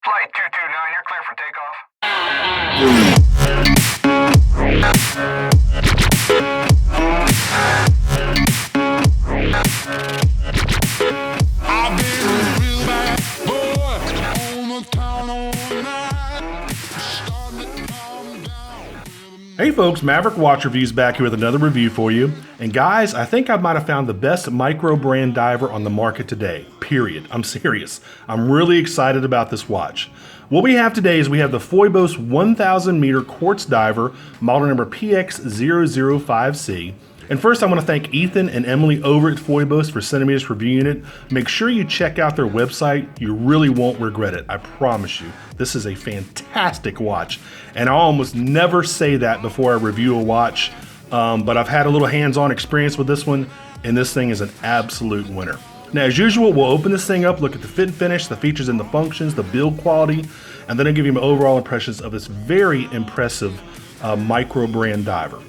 Flight 229, you're clear for takeoff. I've been a real bad boy on the town all night. Starting to calm down. Hey folks, Maverick Watch Reviews back here with another review for you. And guys, I think I might have found the best Microbrand diver on the market today, period. I'm serious. I'm really excited about this watch. What we have today is we have the Phoibos 1000 meter quartz diver, model number PX005C. And first I want to thank Ethan and Emily over at Phoibos for sending me this review unit. Make sure you check out their website. You really won't regret it, I promise you. This is a fantastic watch. And I almost never say that before I review a watch, but I've had a little hands-on experience with this one, and this thing is an absolute winner. Now, as usual, we'll open this thing up, look at the fit and finish, the features and the functions, the build quality, and then I'll give you my overall impressions of this very impressive Microbrand diver.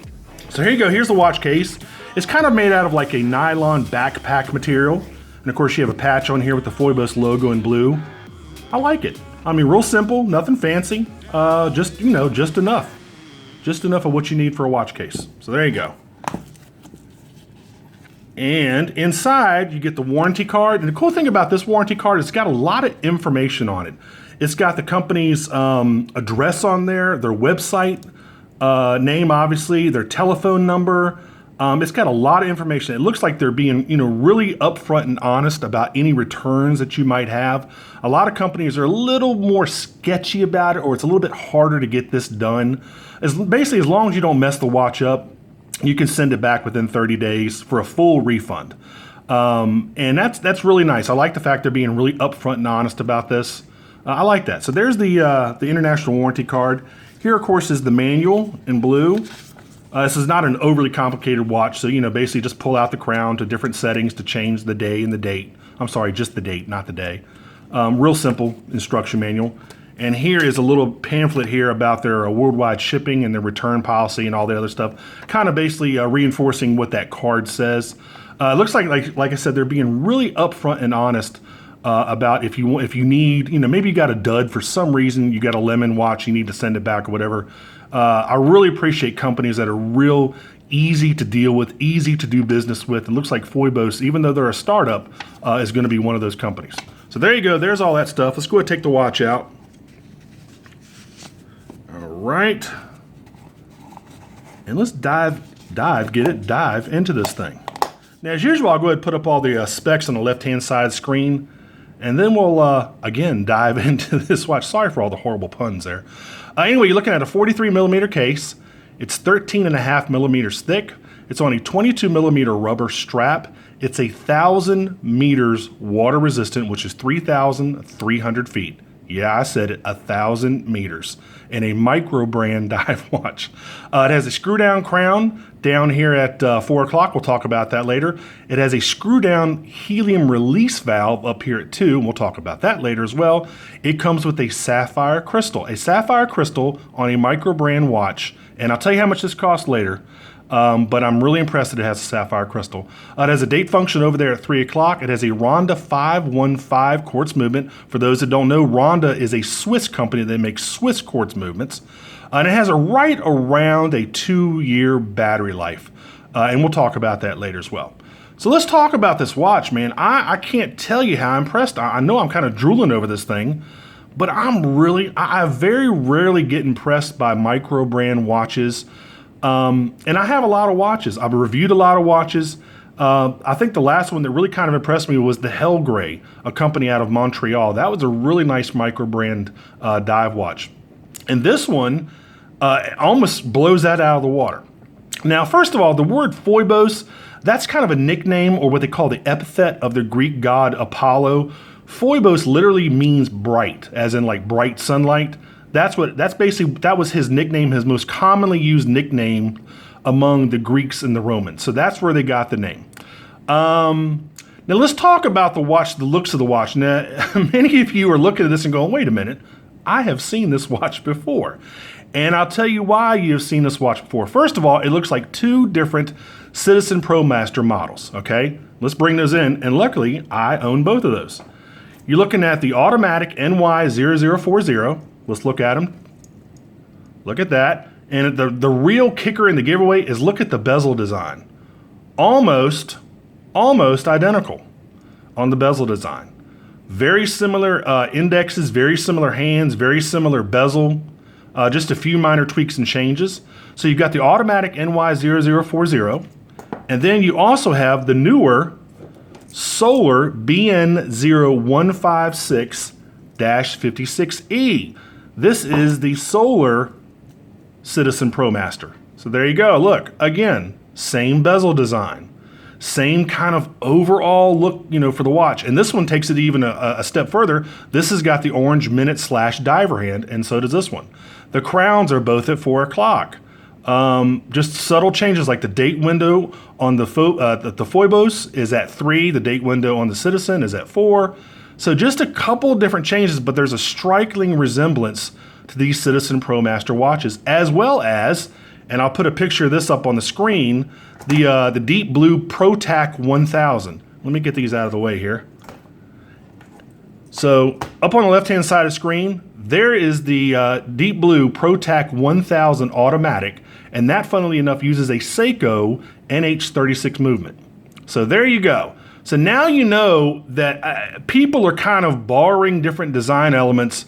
So here you go, here's the watch case. It's kind of made out of like a nylon backpack material. And of course you have a patch on here with the Phoibos logo in blue. I like it. I mean, real simple, nothing fancy, just enough. Just enough of what you need for a watch case. So there you go. And inside, you get the warranty card. And the cool thing about this warranty card is it's got a lot of information on it. It's got the company's address on there, their website name, obviously, their telephone number. It's got a lot of information. It looks like they're being, really upfront and honest about any returns that you might have. A lot of companies are a little more sketchy about it, or it's a little bit harder to get this done. Basically, as long as you don't mess the watch up, you can send it back within 30 days for a full refund. And that's really nice. I like the fact they're being really upfront and honest about this. I like that. So there's the international warranty card. Here, of course, is the manual in blue. This is not an overly complicated watch, so basically just pull out the crown to different settings to change the day and the date. I'm sorry, just the date, not the day. Real simple instruction manual. And here is a little pamphlet here about their worldwide shipping and their return policy and all the other stuff, kind of basically reinforcing what that card says. It looks like I said, they're being really upfront and honest about if you need, maybe you got a dud for some reason, you got a lemon watch, you need to send it back or whatever. I really appreciate companies that are real easy to deal with, easy to do business with. It looks like Phoibos, even though they're a startup, is going to be one of those companies. So there you go. There's all that stuff. Let's go ahead and take the watch out. All right. And let's dive into this thing. Now, as usual, I'll go ahead and put up all the specs on the left-hand side screen, and then we'll, again, dive into this watch. Sorry for all the horrible puns there. Anyway, you're looking at a 43 millimeter case. It's 13.5 millimeters thick. It's on a 22 millimeter rubber strap. It's 1,000 meters water resistant, which is 3,300 feet. Yeah, I said it, 1,000 meters. And a Microbrand dive watch. It has a screw down crown down here at 4 o'clock. We'll talk about that later. It has a screw down helium release valve up here at 2. And we'll talk about that later as well. It comes with a sapphire crystal. A sapphire crystal on a Microbrand watch. And I'll tell you how much this costs later. But I'm really impressed that it has a sapphire crystal. It has a date function over there at 3 o'clock. It has a Ronda 515 quartz movement. For those that don't know, Ronda is a Swiss company that makes Swiss quartz movements. And it has right around a 2-year battery life. And we'll talk about that later as well. So let's talk about this watch, man. I can't tell you how impressed. I know I'm kind of drooling over this thing, but I very rarely get impressed by Microbrand watches. And I have a lot of watches. I've reviewed a lot of watches. I think the last one that really kind of impressed me was the Hellgray, a company out of Montreal. That was a really nice Microbrand dive watch. And this one almost blows that out of the water. Now, first of all, the word Phoibos, that's kind of a nickname, or what they call the epithet of the Greek god Apollo. Phoibos literally means bright, as in like bright sunlight. That was his nickname, his most commonly used nickname among the Greeks and the Romans. So that's where they got the name. Now let's talk about the watch, the looks of the watch. Now, many of you are looking at this and going, wait a minute, I have seen this watch before. And I'll tell you why you've seen this watch before. First of all, it looks like 2 different Citizen ProMaster models, okay? Let's bring those in, and luckily, I own both of those. You're looking at the automatic NY0040. Let's look at them. Look at that. And the real kicker in the giveaway is look at the bezel design. Almost identical on the bezel design. Very similar indexes, very similar hands, very similar bezel. Just a few minor tweaks and changes. So you've got the automatic NY0040. And then you also have the newer Solar BN0156-56E. This is the Solar Citizen ProMaster. So there you go. Look, again, same bezel design, same kind of overall look, for the watch. And this one takes it even a step further. This has got the orange minute/diver hand, and so does this one. The crowns are both at 4 o'clock. Just subtle changes, like the date window on the Phoibos is at 3. The date window on the Citizen is at 4. So just a couple different changes, but there's a striking resemblance to these Citizen ProMaster watches, as well as, and I'll put a picture of this up on the screen, the Deep Blue ProTac 1000. Let me get these out of the way here. So up on the left-hand side of the screen, there is the Deep Blue ProTac 1000 automatic, and that, funnily enough, uses a Seiko NH36 movement. So there you go. So now you know that people are kind of borrowing different design elements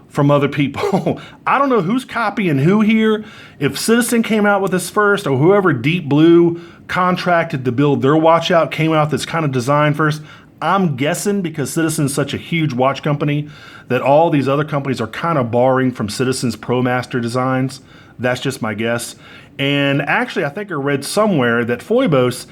from other people. I don't know who's copying who here. If Citizen came out with this first, or whoever Deep Blue contracted to build their watch out came out this kind of design first. I'm guessing, because Citizen's such a huge watch company, that all these other companies are kind of borrowing from Citizen's ProMaster designs. That's just my guess. And actually, I think I read somewhere that Phoibos,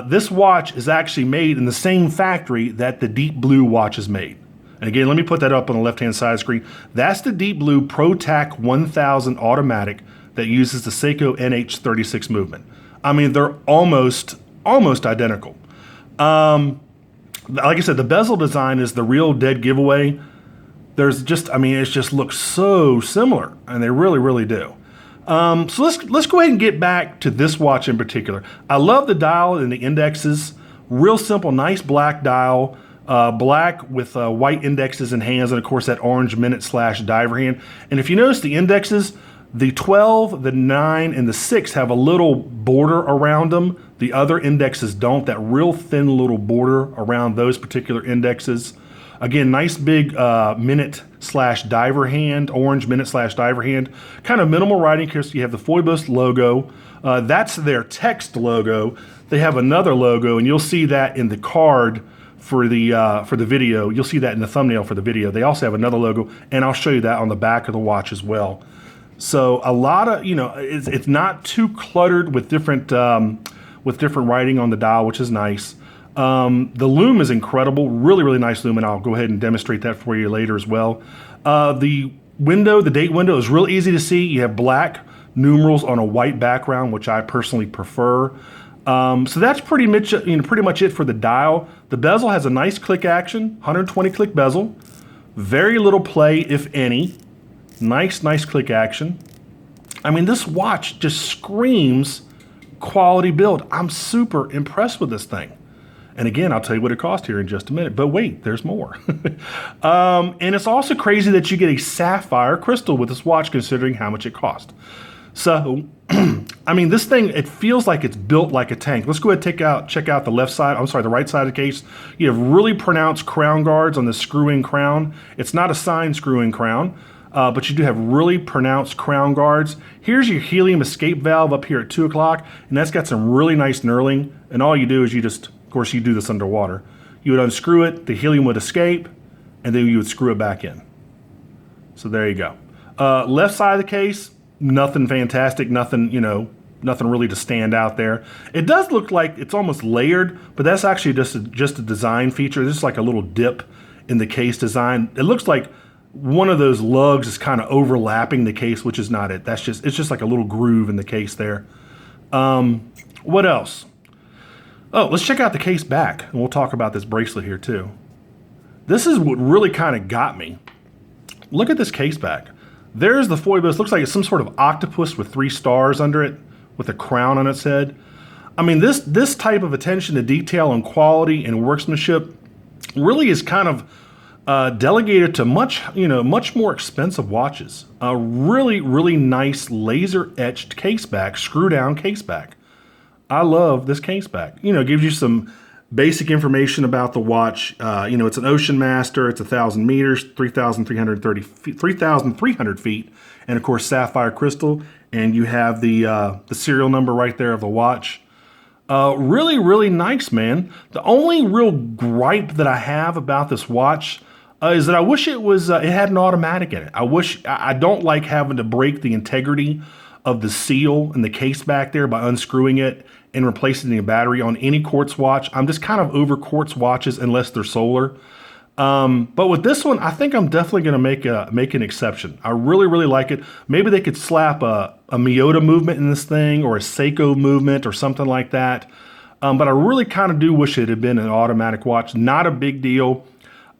this watch is actually made in the same factory that the Deep Blue watch is made. And again, let me put that up on the left-hand side of the screen. That's the Deep Blue ProTac 1000 automatic that uses the Seiko NH36 movement. I mean, they're almost identical. Like I said, the bezel design is the real dead giveaway. There's just, it just looks so similar, and they really, really do. So let's go ahead and get back to this watch in particular. I love the dial and the indexes. Real simple, nice black dial. Black with white indexes and hands, and of course that orange minute/diver hand. And if you notice the indexes, the 12, the 9, and the 6 have a little border around them. The other indexes don't. That real thin little border around those particular indexes. Again, nice big minute/diver hand, orange minute/diver hand. Kind of minimal writing because you have the Phoibos logo. That's their text logo. They have another logo, and you'll see that in the card for the video. You'll see that in the thumbnail for the video. They also have another logo, and I'll show you that on the back of the watch as well. So a lot of, it's not too cluttered with different writing on the dial, which is nice. The loom is incredible, really, really nice loom, and I'll go ahead and demonstrate that for you later as well. The date window is real easy to see. You have black numerals on a white background, which I personally prefer. So that's pretty much it for the dial. The bezel has a nice click action, 120 click bezel. Very little play, if any. Nice click action. This watch just screams quality build. I'm super impressed with this thing. And again, I'll tell you what it cost here in just a minute. But wait, there's more. And it's also crazy that you get a sapphire crystal with this watch, considering how much it cost. So, this thing, it feels like it's built like a tank. Let's go ahead and check out the the right side of the case. You have really pronounced crown guards on the screw-in crown. It's not a signed screw-in crown, but you do have really pronounced crown guards. Here's your helium escape valve up here at 2 o'clock, and that's got some really nice knurling. And all you do is of course, you do this underwater. You would unscrew it, the helium would escape, and then you would screw it back in. So there you go. Left side of the case, nothing fantastic, nothing really to stand out there. It does look like it's almost layered, but that's actually just a design feature. This is like a little dip in the case design. It looks like one of those lugs is kind of overlapping the case, which is not it. It's just like a little groove in the case there. What else? Oh, let's check out the case back, and we'll talk about this bracelet here too. This is what really kind of got me. Look at this case back. There's the Phoibos. Looks like it's some sort of octopus with 3 stars under it, with a crown on its head. This type of attention to detail and quality and workmanship really is kind of delegated to much more expensive watches. A really, really nice laser etched case back, screw down case back. I love this case back. It gives you some basic information about the watch. It's an Ocean Master. It's 1,000 meters, 3,300 feet, and of course Sapphire Crystal. And you have the serial number right there of the watch. Really, really nice, man. The only real gripe that I have about this watch is that I wish it had an automatic in it. I don't like having to break the integrity of the seal and the case back there by unscrewing it and replacing the battery on any Quartz watch. I'm just kind of over Quartz watches unless they're solar. But with this one, I think I'm definitely going to make an exception. I really, really like it. Maybe they could slap a Miyota movement in this thing, or a Seiko movement or something like that. But I really kind of do wish it had been an automatic watch. Not a big deal.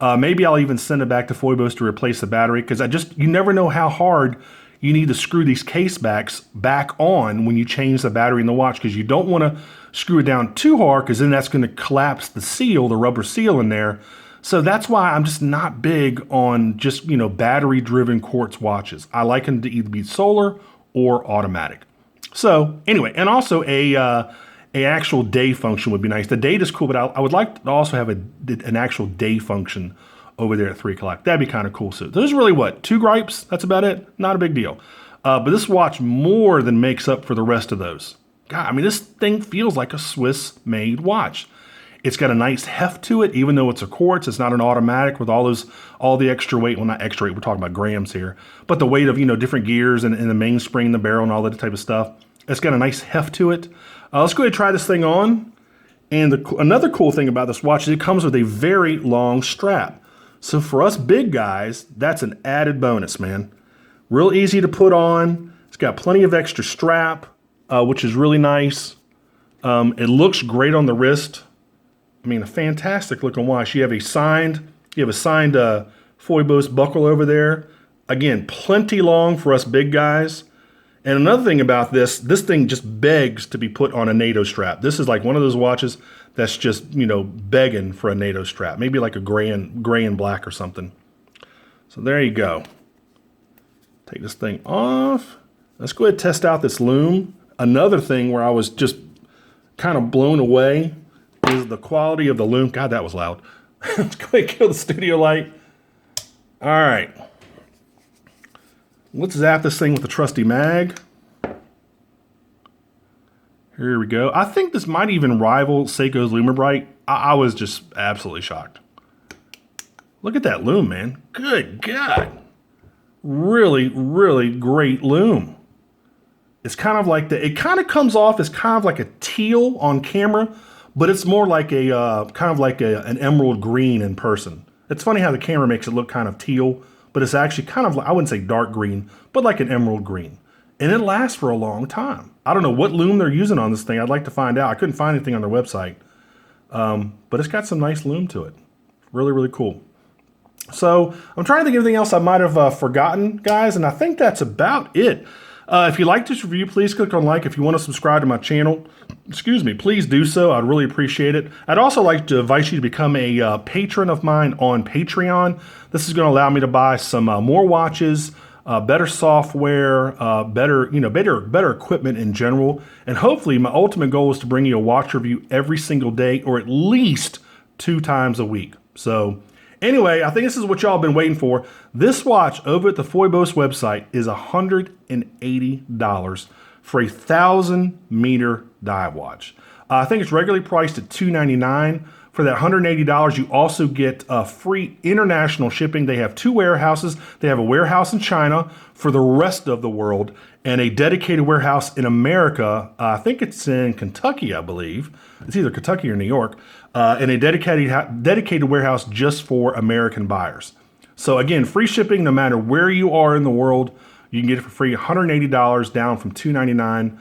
Maybe I'll even send it back to Phoibos to replace the battery, because you never know how hard you need to screw these case backs back on when you change the battery in the watch, because you don't want to screw it down too hard, because then that's going to collapse the seal, the rubber seal in there. So that's why I'm just not big on just, battery driven Quartz watches. I like them to either be solar or automatic. So anyway, and also a actual day function would be nice. The date is cool, but I would like to also have an actual day function over there at 3 o'clock. That'd be kind of cool. So those are really 2 gripes. That's about it. Not a big deal. But this watch more than makes up for the rest of those. God, this thing feels like a Swiss-made watch. It's got a nice heft to it, even though it's a Quartz. It's not an automatic with all the extra weight. Well, not extra weight. We're talking about grams here. But the weight of, different gears and the mainspring, the barrel, and all that type of stuff. It's got a nice heft to it. Let's go ahead and try this thing on. And another cool thing about this watch is it comes with a very long strap. So for us big guys, that's an added bonus, man. Real easy to put on. It's got plenty of extra strap, which is really nice. It looks great on the wrist. A fantastic looking watch. You have a signed Phoibos buckle over there. Again, plenty long for us big guys. And another thing about this thing just begs to be put on a NATO strap. This is like one of those watches that's just, begging for a NATO strap. Maybe like a gray and black or something. So there you go. Take this thing off. Let's go ahead and test out this lume. Another thing where I was just kind of blown away is the quality of the lume. God, that was loud. Let's go ahead and kill the studio light. All right. Let's zap this thing with the trusty mag. Here we go. I think this might even rival Seiko's LumiBrite. I was just absolutely shocked. Look at that lume, man. Good God. Really, really great lume. It's kind of like it kind of comes off as kind of like a teal on camera, but it's more like an emerald green in person. It's funny how the camera makes it look kind of teal, but it's actually kind of, I wouldn't say dark green, but like an emerald green. And it lasts for a long time. I don't know what lume they're using on this thing. I'd like to find out. I couldn't find anything on their website. But it's got some nice lume to it. Really, really cool. So I'm trying to think of anything else I might have forgotten, guys, and I think that's about it. If you like this review, please click on like. If you want to subscribe to my channel, please do so. I'd really appreciate it. I'd also like to invite you to become a patron of mine on Patreon. This is going to allow me to buy some more watches, better software, better equipment in general. And hopefully my ultimate goal is to bring you a watch review every single day, or at least 2 times a week. So anyway, I think this is what y'all been waiting for. This watch over at the Phoibos website is $180 for a 1,000-meter dive watch. I think it's regularly priced at $299. For that $180, you also get free international shipping. They have 2 warehouses. They have a warehouse in China for the rest of the world, and a dedicated warehouse in America. I think it's in Kentucky, I believe. It's either Kentucky or New York. And a dedicated warehouse just for American buyers. So again, free shipping no matter where you are in the world. You can get it for free, $180 down from $299.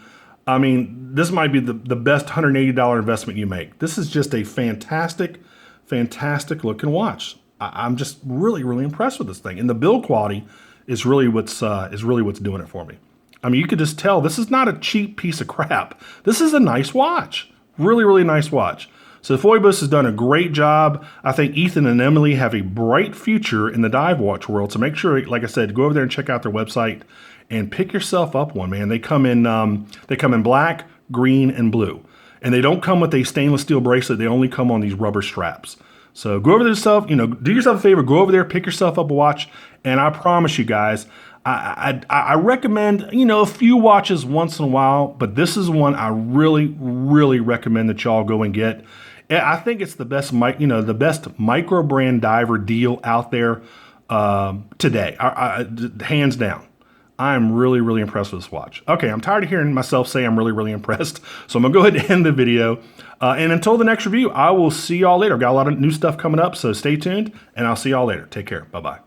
I mean, this might be the best $180 investment you make. This is just a fantastic, fantastic looking watch. I'm just really, really impressed with this thing. And the build quality is really what's doing it for me. I mean, you could just tell this is not a cheap piece of crap. This is a nice watch. Really, really nice watch. So Phoibos has done a great job. I think Ethan and Emily have a bright future in the dive watch world. So make sure, like I said, go over there and check out their website and pick yourself up one, man. They come in black, green, and blue. And they don't come with a stainless steel bracelet. They only come on these rubber straps. So go over there yourself, do yourself a favor, go over there, pick yourself up a watch. And I promise you guys, I recommend, a few watches once in a while, but this is one I really, really recommend that y'all go and get. I think it's the best, the best Microbrand diver deal out there today, hands down. I'm really, really impressed with this watch. Okay, I'm tired of hearing myself say I'm really, really impressed. So I'm gonna go ahead and end the video. And until the next review, I will see y'all later. Got a lot of new stuff coming up, so stay tuned, and I'll see y'all later. Take care. Bye-bye.